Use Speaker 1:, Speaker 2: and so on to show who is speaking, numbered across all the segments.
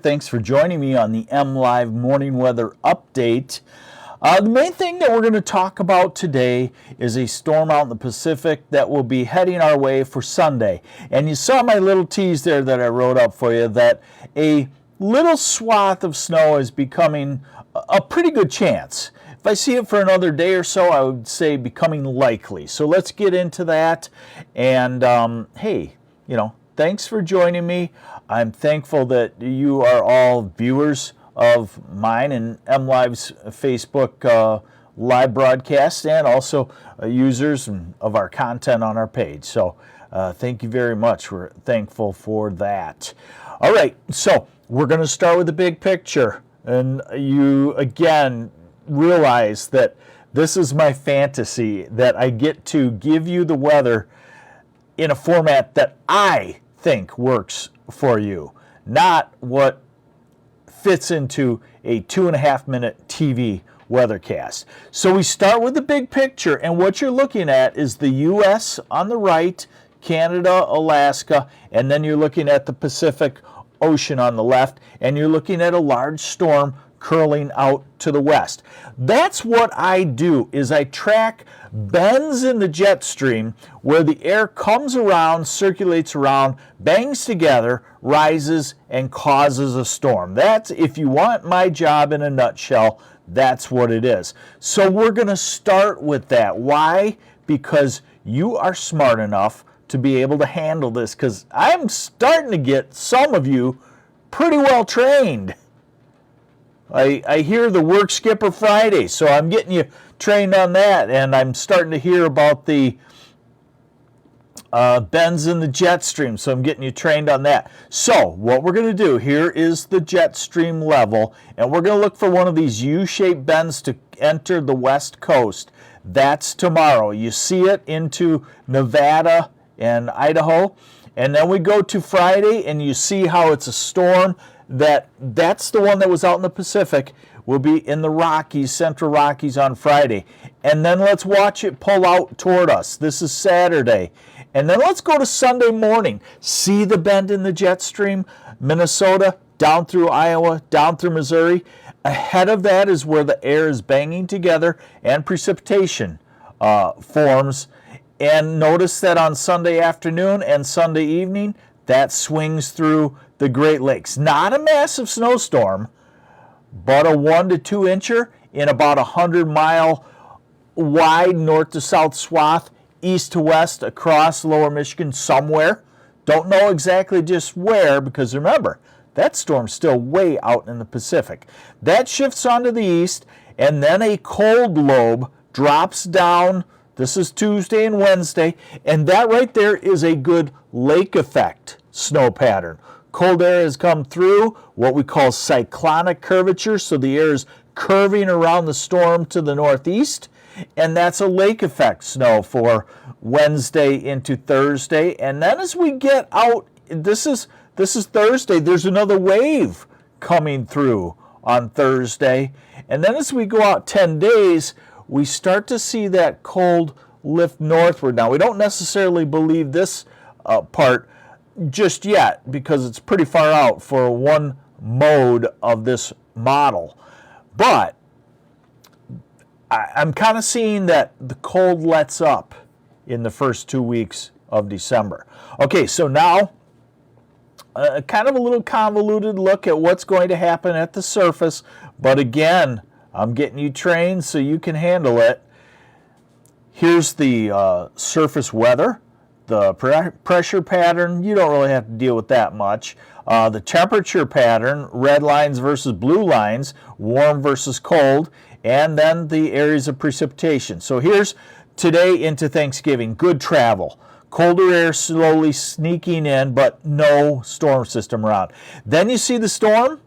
Speaker 1: Thanks for joining me on the MLive morning weather update. The main thing that we're going to talk about today is a storm out in the Pacific that will be heading our way for Sunday. And you saw my little tease there that I wrote up for you that a little swath of snow is becoming a pretty good chance. If I see it for another day or so, I would say becoming likely. So let's get into that. And hey, thanks for joining me. I'm thankful that you are all viewers of mine and MLive's Facebook live broadcast, and also users of our content on our page. So thank you very much. We're thankful for that. All right, so we're going to start with the big picture. And you, again, realize that this is my fantasy, that I get to give you the weather in a format that I think works for you, not what fits into a 2.5-minute TV weathercast. So we start with the big picture, and what you're looking at is the U.S. on the right, Canada, Alaska, and then you're looking at the Pacific Ocean on the left, and you're looking at a large storm curling out to the west. That's what I do, is I track bends in the jet stream where the air comes around, circulates around, bangs together, rises, and causes a storm. That's, if you want my job in a nutshell, that's what it is. So we're going to start with that. Why? Because you are smart enough to be able to handle this, because I'm starting to get some of you pretty well trained. I hear the Work Skipper Friday, so I'm getting you trained on that, and I'm starting to hear about the bends in the jet stream, so I'm getting you trained on that. So what we're going to do, here is the jet stream level, and we're going to look for one of these U-shaped bends to enter the west coast. That's tomorrow. You see it into Nevada and Idaho, and then we go to Friday, and you see how it's a storm. That's the one that was out in the Pacific, will be in the Rockies, Central Rockies on Friday. And then let's watch it pull out toward us. This is Saturday. And then let's go to Sunday morning. See the bend in the jet stream? Minnesota, down through Iowa, down through Missouri. Ahead of that is where the air is banging together and precipitation forms. And notice that on Sunday afternoon and Sunday evening, that swings through the Great Lakes. Not a massive snowstorm, but a 1 to 2 incher in about 100-mile wide north to south swath, east to west across lower Michigan somewhere. Don't know exactly just where, because remember, that storm's still way out in the Pacific. That shifts onto the east, and then a cold lobe drops down. This is Tuesday and Wednesday, and that right there is a good lake effect snow pattern. Cold air has come through, what we call cyclonic curvature, so the air is curving around the storm to the northeast, and that's a lake effect snow for Wednesday into Thursday. And then as we get out, this is Thursday, there's another wave coming through on Thursday. And then as we go out 10 days, we start to see that cold lift northward. Now, we don't necessarily believe this part just yet, because it's pretty far out for one mode of this model. But I'm kind of seeing that the cold lets up in the first 2 weeks of December. Okay, so now kind of a little convoluted look at what's going to happen at the surface. But again, I'm getting you trained so you can handle it. Here's the surface weather. The pressure pattern, you don't really have to deal with that much. The temperature pattern, red lines versus blue lines, warm versus cold, and then the areas of precipitation. So here's today into Thanksgiving. Good travel. Colder air slowly sneaking in, but no storm system around. Then you see the storm.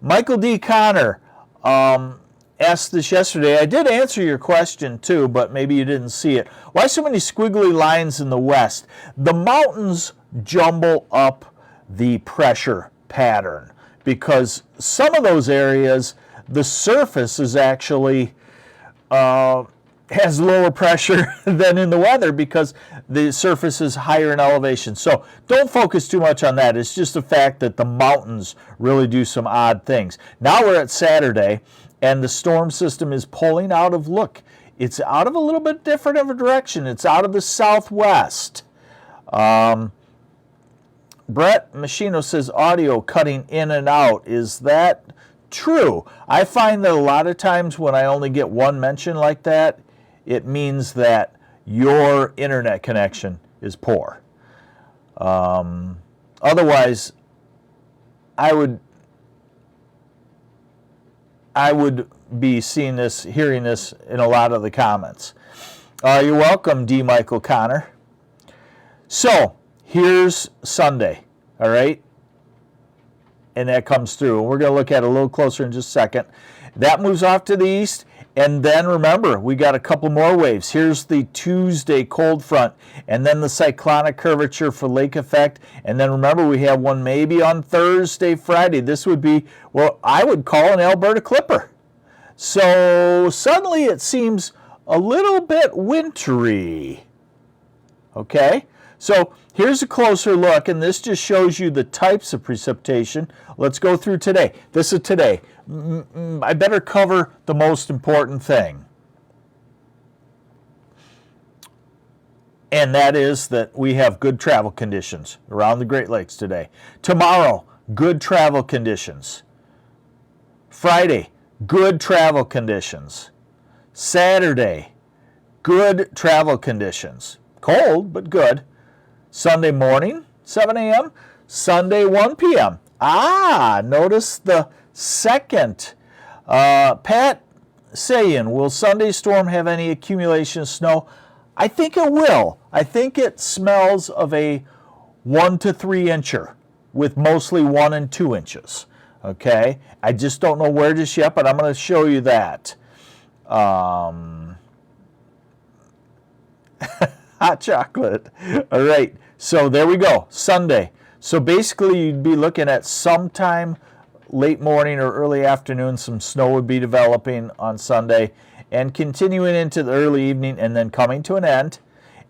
Speaker 1: Michael D. Connor asked this yesterday. I did answer your question too, but maybe you didn't see it. Why so many squiggly lines in the west? The mountains jumble up the pressure pattern, because some of those areas, the surface is actually has lower pressure than in the weather because the surface is higher in elevation. So don't focus too much on that. It's just the fact that the mountains really do some odd things. Now we're at Saturday, and the storm system is pulling out of, look, it's out of a little bit different of a direction. It's out of the southwest. Brett Machino says audio cutting in and out. Is that true? I find that a lot of times when I only get one mention like that, it means that your internet connection is poor. Otherwise, I would be seeing this, hearing this in a lot of the comments. You're welcome, D. Michael Connor. So here's Sunday, all right? And that comes through. And we're going to look at it a little closer in just a second. That moves off to the east. And then remember, we got a couple more waves. Here's the Tuesday cold front, and then the cyclonic curvature for lake effect. And then remember, we have one maybe on Thursday, Friday. This would be what I would call an Alberta Clipper. So suddenly it seems a little bit wintry. Okay? So here's a closer look, and this just shows you the types of precipitation. Let's go through today. This is today. I better cover the most important thing. And that is that we have good travel conditions around the Great Lakes today. Tomorrow, good travel conditions. Friday, good travel conditions. Saturday, good travel conditions. Cold, but good. Sunday morning, 7 a.m. Sunday, 1 p.m. Notice the second. Pat saying, will Sunday storm have any accumulation of snow? I think it will. I think it smells of a 1 to 3 incher with mostly 1 and 2 inches. Okay? I just don't know where just yet, but I'm going to show you that. Hot chocolate. All right. So there we go. Sunday. So basically you'd be looking at sometime late morning or early afternoon, some snow would be developing on Sunday and continuing into the early evening and then coming to an end.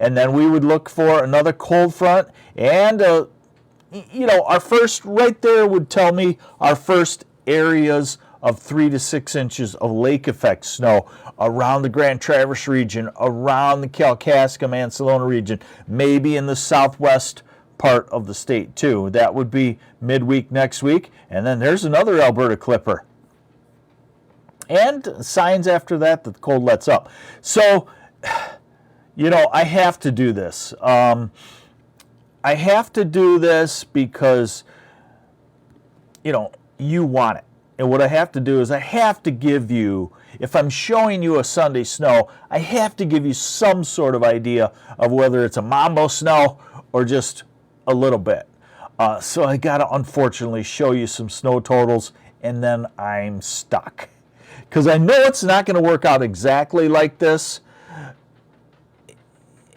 Speaker 1: And then we would look for another cold front and, our first, right there would tell me our first areas of 3 to 6 inches of lake effect snow around the Grand Traverse region, around the Kalkaska, Mansalona region, maybe in the southwest part of the state too. That would be midweek next week. And then there's another Alberta Clipper. And signs after that that the cold lets up. So, I have to do this. I have to do this because, you want it. And what I have to do is I have to give you, if I'm showing you a Sunday snow, I have to give you some sort of idea of whether it's a mambo snow or just a little bit. So I got to unfortunately show you some snow totals, and then I'm stuck. Because I know it's not going to work out exactly like this.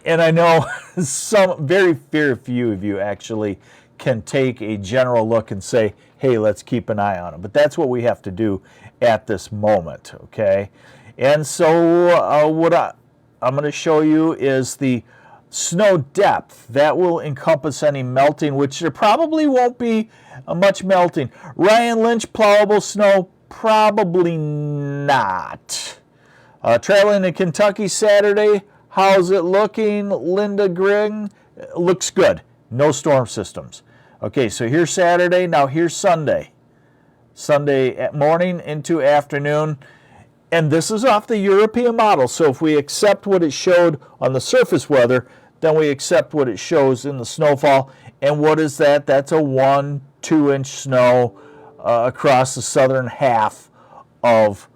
Speaker 1: And I know very few of you actually can take a general look and say, hey, let's keep an eye on them. But that's what we have to do at this moment, okay? And so what I'm going to show you is the snow depth. That will encompass any melting, which there probably won't be much melting. Ryan Lynch, plowable snow, probably not. Traveling to Kentucky Saturday, how's it looking? Linda Gring, looks good. No storm systems. Okay, so here's Saturday, now here's Sunday. Sunday at morning into afternoon. And this is off the European model. So if we accept what it showed on the surface weather, then we accept what it shows in the snowfall. And what is that? That's a 1-2 inch snow across the southern half of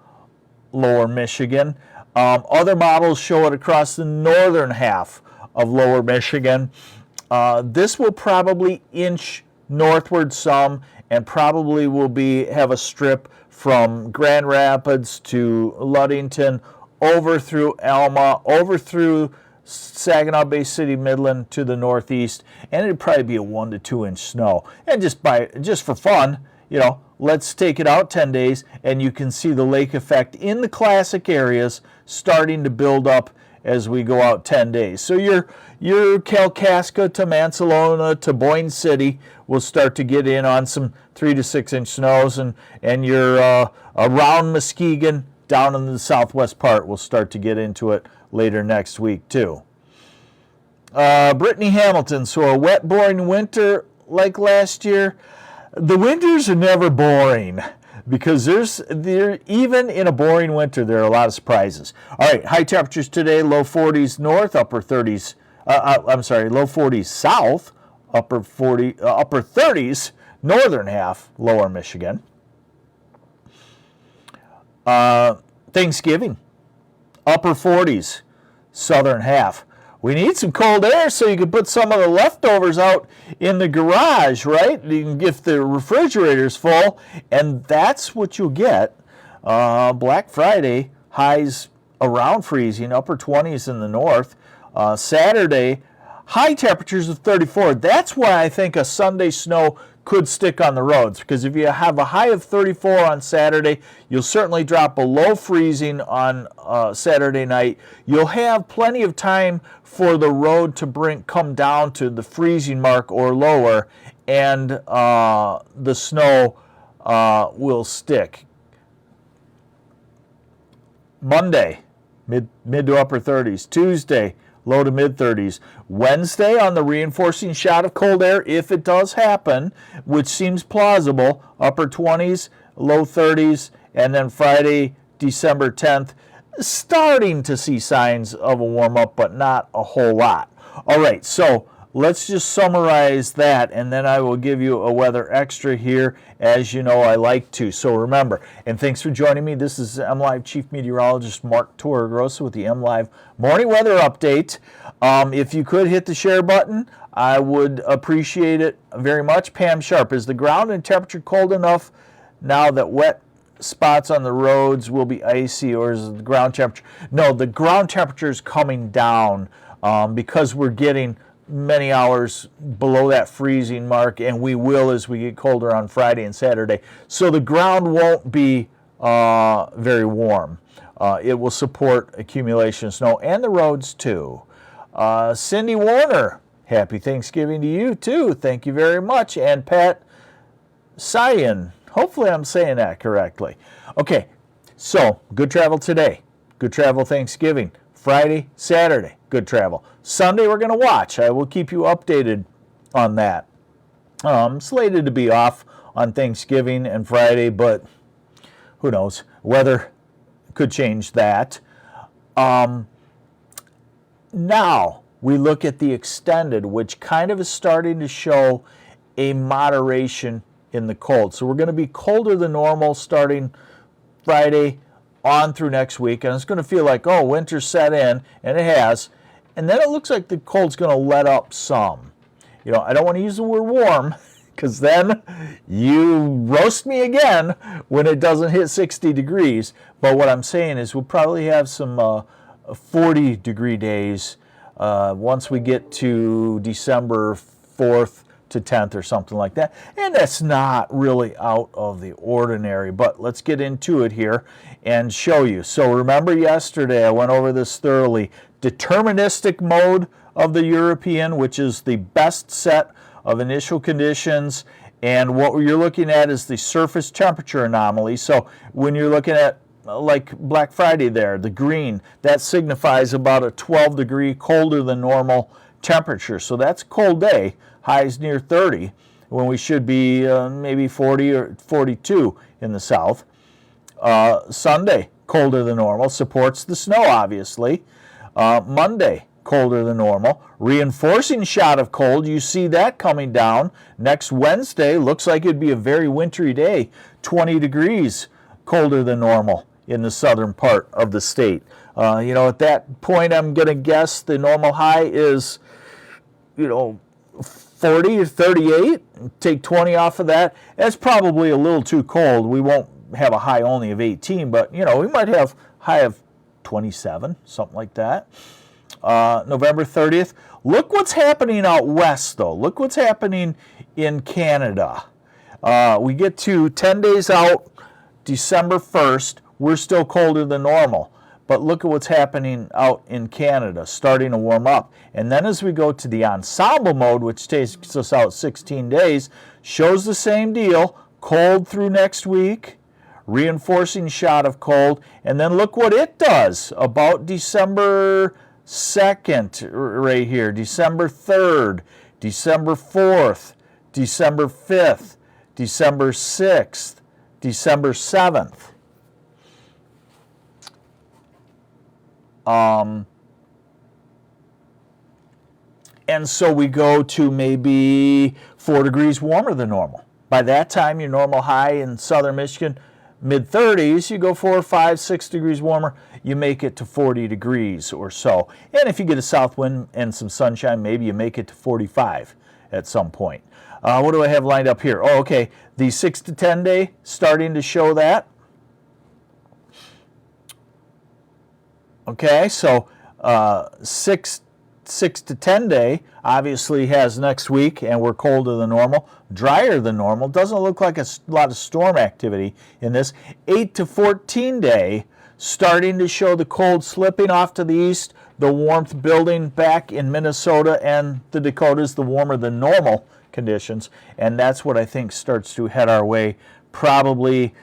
Speaker 1: lower Michigan. Other models show it across the northern half of lower Michigan. This will probably inch northward some and probably will have a strip from Grand Rapids to Ludington, over through Alma, over through Saginaw Bay City, Midland to the northeast, and it'd probably be a 1 to 2 inch snow. And just for fun, you know, let's take it out 10 days, and you can see the lake effect in the classic areas starting to build up as we go out 10 days. So your Kalkaska to Mansalona to Boyne City will start to get in on some 3 to 6 inch snows, and your around Muskegon down in the southwest part will start to get into it later next week too. Brittany Hamilton, so a wet, boring winter like last year. The winters are never boring because even in a boring winter, there are a lot of surprises. All right, high temperatures today, low 40s north, upper 30s, low 40s south, upper 30s northern half, lower Michigan. Thanksgiving, upper 40s, southern half. We need some cold air so you can put some of the leftovers out in the garage, right? You can get the refrigerator's full, and that's what you'll get. Black Friday, highs around freezing, upper 20s in the north. Saturday, high temperatures of 34. That's why I think a Sunday snow could stick on the roads, because if you have a high of 34 on Saturday, you'll certainly drop below freezing on Saturday night. You'll have plenty of time for the road to come down to the freezing mark or lower, and the snow will stick. Monday, mid to upper 30s. Tuesday, low to mid 30s. Wednesday, on the reinforcing shot of cold air, if it does happen, which seems plausible, upper 20s, low 30s, and then Friday, December 10th, starting to see signs of a warm up, but not a whole lot. All right, so let's just summarize that, and then I will give you a weather extra here, as you know I like to. So remember, and thanks for joining me. This is MLive Chief Meteorologist Mark Torregrossa with the MLive Morning Weather Update. If you could hit the share button, I would appreciate it very much. Pam Sharp, is the ground and temperature cold enough now that wet spots on the roads will be icy, or is the ground temperature? No, the ground temperature is coming down because we're getting many hours below that freezing mark, and we will as we get colder on Friday and Saturday. So the ground won't be very warm. It will support accumulation of snow, and the roads too. Cindy Warner, happy Thanksgiving to you too. Thank you very much. And Pat Cyan, hopefully I'm saying that correctly. Okay, so good travel today. Good travel Thanksgiving. Friday, Saturday, good travel. Sunday we're going to watch. I will keep you updated on that. Slated to be off on Thanksgiving and Friday, but who knows? Weather could change that. Now we look at the extended, which kind of is starting to show a moderation in the cold. So we're going to be colder than normal starting Friday on through next week, and it's going to feel like, oh, winter set in, and it has. And then it looks like the cold's going to let up some. You know, I don't want to use the word warm, because then you roast me again when it doesn't hit 60 degrees. But what I'm saying is we'll probably have some 40-degree days once we get to December 4th to 10th or something like that. And that's not really out of the ordinary, but let's get into it here and show you. So remember yesterday I went over this thoroughly. Deterministic mode of the European, which is the best set of initial conditions, and what you're looking at is the surface temperature anomaly. So when you're looking at like Black Friday there, the green, that signifies about a 12-degree colder than normal temperature. So that's a cold day, highs near 30, when we should be maybe 40 or 42 in the south. Sunday, colder than normal, supports the snow, obviously. Monday, colder than normal. Reinforcing shot of cold, you see that coming down. Next Wednesday, looks like it'd be a very wintry day, 20 degrees colder than normal in the southern part of the state. You know, at that point, I'm going to guess the normal high is, 40 or 38. Take 20 off of that. That's probably a little too cold. We won't have a high only of 18, but, we might have high of 27, something like that. November 30th. Look what's happening out west, though. Look what's happening in Canada. We get to 10 days out, December 1st, we're still colder than normal. But look at what's happening out in Canada, starting to warm up. And then as we go to the ensemble mode, which takes us out 16 days, shows the same deal, cold through next week, reinforcing shot of cold, and then look what it does about December 2nd right here, December 3rd, December 4th, December 5th, December 6th, December 7th. And so we go to maybe 4 degrees warmer than normal. By that time, your normal high in southern Michigan, mid-30s, you go 4, 5, 6 degrees warmer, you make it to 40 degrees or so. And if you get a south wind and some sunshine, maybe you make it to 45 at some point. What do I have lined up here? Oh, okay, the 6 to 10 day, starting to show that. Okay, so 6 to 10 day obviously has next week, and we're colder than normal, drier than normal. Doesn't look like a lot of storm activity in this. 8 to 14 day, starting to show the cold slipping off to the east, the warmth building back in Minnesota and the Dakotas, the warmer than normal conditions, and that's what I think starts to head our way probably,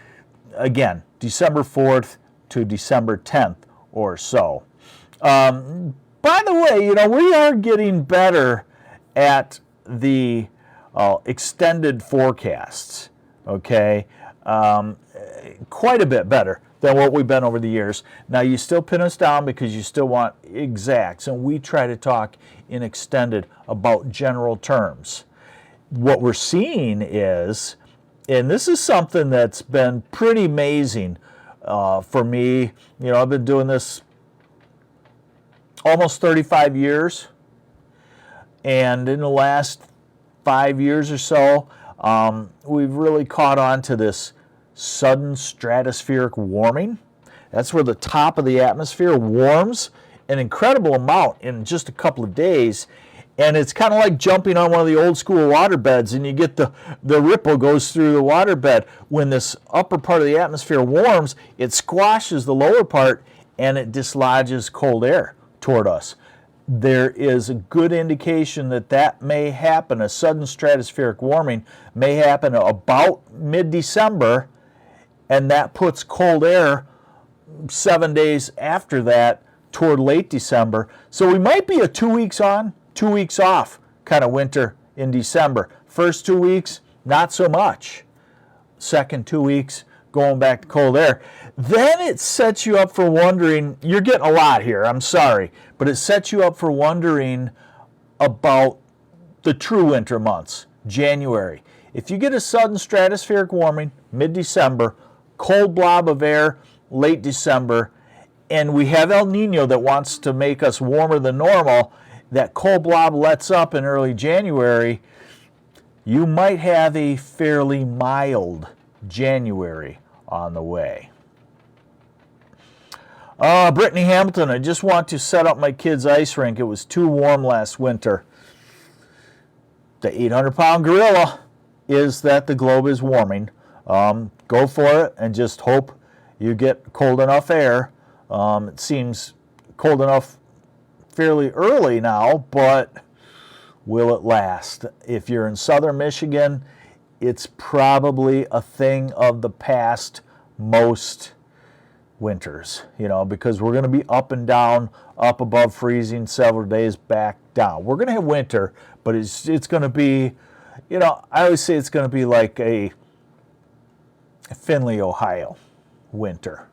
Speaker 1: again, December 4th to December 10th or so. By the way, you know, we are getting better at the extended forecasts, okay? Quite a bit better than what we've been over the years. Now, you still pin us down because you still want exacts, and we try to talk in extended about general terms. What we're seeing is, and this is something that's been pretty amazing for me. You know, I've been doing this almost 35 years, and in the last 5 years or so, we've really caught on to this sudden stratospheric warming. That's where the top of the atmosphere warms an incredible amount in just a couple of days, and it's kind of like jumping on one of the old school water beds, and you get the ripple goes through the water bed. When this upper part of the atmosphere warms, it squashes the lower part, and it dislodges cold air toward us. There is a good indication that that may happen. A sudden stratospheric warming may happen about mid-December, and that puts cold air 7 days after that toward late December. So we might be a 2 weeks on, 2 weeks off kind of winter in December. First 2 weeks, not so much. Second 2 weeks, going back to cold air. Then it sets you up for wondering, you're getting a lot here, I'm sorry, but it sets you up for wondering about the true winter months, January. If you get a sudden stratospheric warming, mid-December, cold blob of air, late December, and we have El Nino that wants to make us warmer than normal, that cold blob lets up in early January, you might have a fairly mild January on the way. Brittany Hamilton, I just want to set up my kids' ice rink. It was too warm last winter. The 800-pound gorilla is that the globe is warming. Go for it and just hope you get cold enough air. It seems cold enough fairly early now, but will it last? If you're in southern Michigan, it's probably a thing of the past most winters, you know, because we're going to be up and down, up above freezing, several days back down. We're going to have winter, but it's going to be, you know, I always say it's going to be like a Findlay, Ohio winter,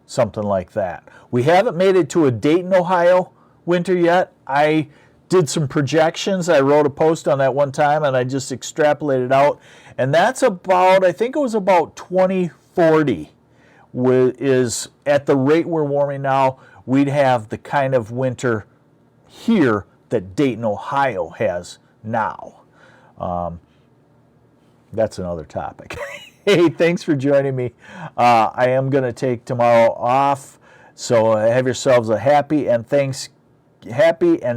Speaker 1: something like that. We haven't made it to a Dayton, Ohio winter yet. I did some projections. I wrote a post on that one time, and I just extrapolated out, and that's about, I think it was about 2040 is at the rate we're warming now, we'd have the kind of winter here that Dayton, Ohio has now. That's another topic. Hey, thanks for joining me. I am going to take tomorrow off, so have yourselves a happy and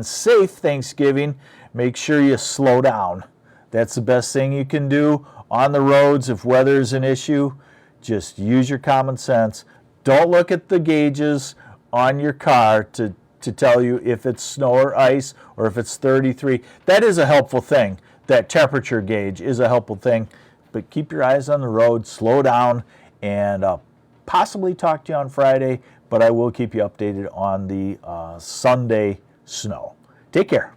Speaker 1: safe Thanksgiving. Make sure you slow down. That's the best thing you can do on the roads, if weather's an issue, just use your common sense. Don't look at the gauges on your car to tell you if it's snow or ice or if it's 33. That is a helpful thing. That temperature gauge is a helpful thing. But keep your eyes on the road, slow down, and possibly talk to you on Friday, but I will keep you updated on the Sunday snow. Take care.